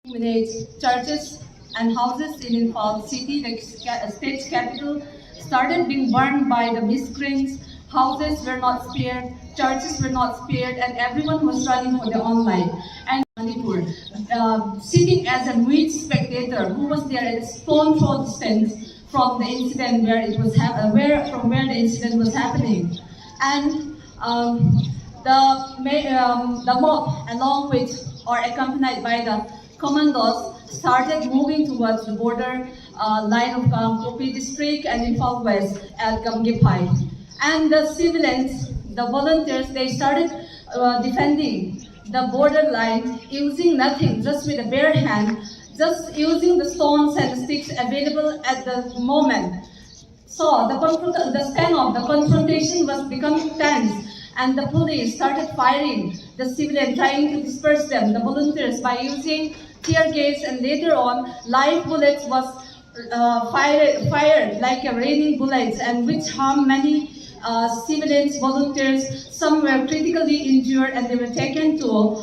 Churches and houses in Imphal city, the state capital, started being burned by the miscreants. Houses were not spared, churches were not spared, and everyone was running for their own life. And Manipur, sitting as a mute spectator who was there at a stone throw distance from the incident where it was where the incident was happening, and the mob, along with or accompanied by the commandos, started moving towards the border line of Kopi district and Imphal West at Gamgepai. And the civilians, the volunteers, they started defending the border line using nothing, just with a bare hand, just using the stones and the sticks available at the moment. So the confrontation was becoming tense, and the police started firing the civilians, trying to disperse them, the volunteers, by using tear gas, and later on live bullets was fired like a raining bullets, and which harmed many civilians, volunteers. Some were critically injured and they were taken to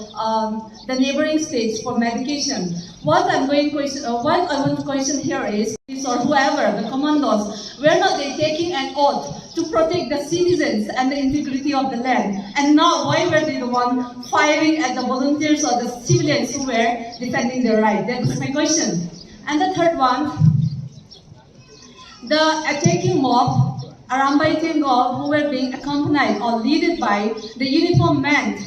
the neighboring states for medication. What I want to question here is, or whoever, the commandos, were not they taking an oath to protect the citizens and the integrity of the land? And now, why were they the one firing at the volunteers or the civilians who were defending their right? That is my question. And the third one, the attacking mob, Arambay Tenggol, who were being accompanied or led by the uniformed men,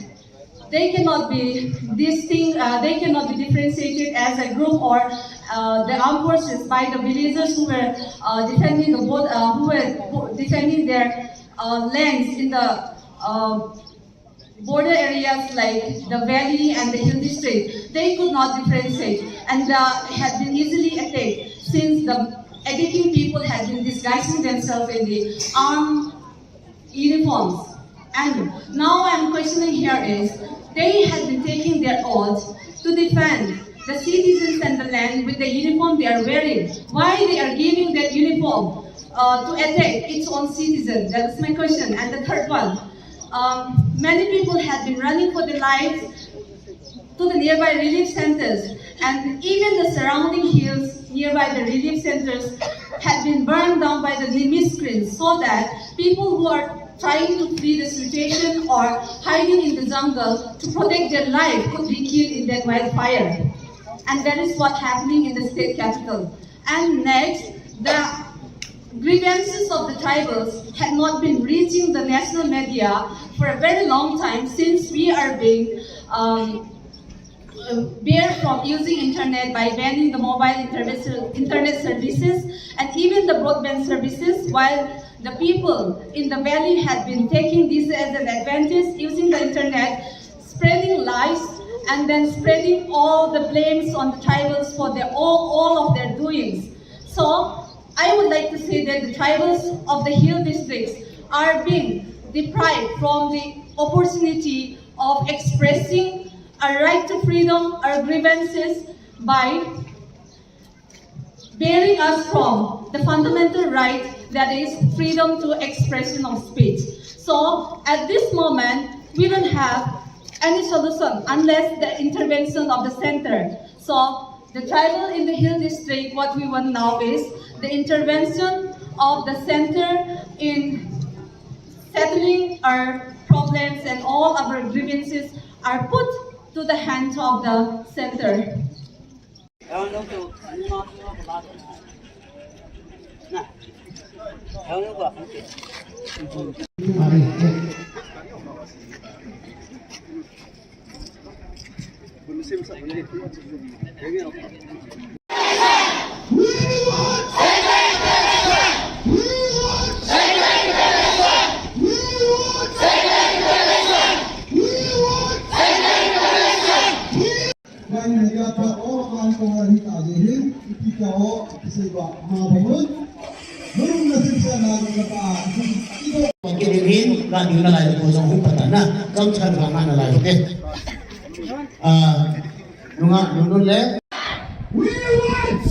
they cannot be they cannot be differentiated as a group or the armed forces by the villagers who were defending their lands in the border areas like the valley and the hill district. They could not differentiate and had been easily attacked, since the attacking people had been disguising themselves in the armed uniforms. And now I'm questioning here is, they had been taking their oath to defend the citizens and the land with the uniform they are wearing. Why they are giving that uniform to attack its own citizens? That's my question. And the third one, many people had been running for their lives to the nearby relief centers, and even the surrounding hills nearby the relief centers had been burned down by the miscreants, so that people who are trying to flee the situation or hiding in the jungle to protect their life could be killed in that wildfire. And that is what's happening in the state capital. And next, the grievances of the tribals had not been reaching the national media for a very long time, since we are being barred from using internet by banning the mobile internet services and even the broadband services, while the people in the valley had been taking this as an advantage, using the internet, spreading lies, and then spreading all the blames on the tribals for all of their doings. So I would like to say that the tribals of the hill districts are being deprived from the opportunity of expressing a right to freedom or grievances by bearing us from the fundamental right, that is freedom to expression of speech. So at this moment, we don't have any solution unless the intervention of the center. So the tribal in the hill district, what we want now is the intervention of the center in settling our problems, and all our grievances are put to the hands of the center. Kinihin lagi na lain po sa humpatan na kung sa naman na lain nunga nunun le. We want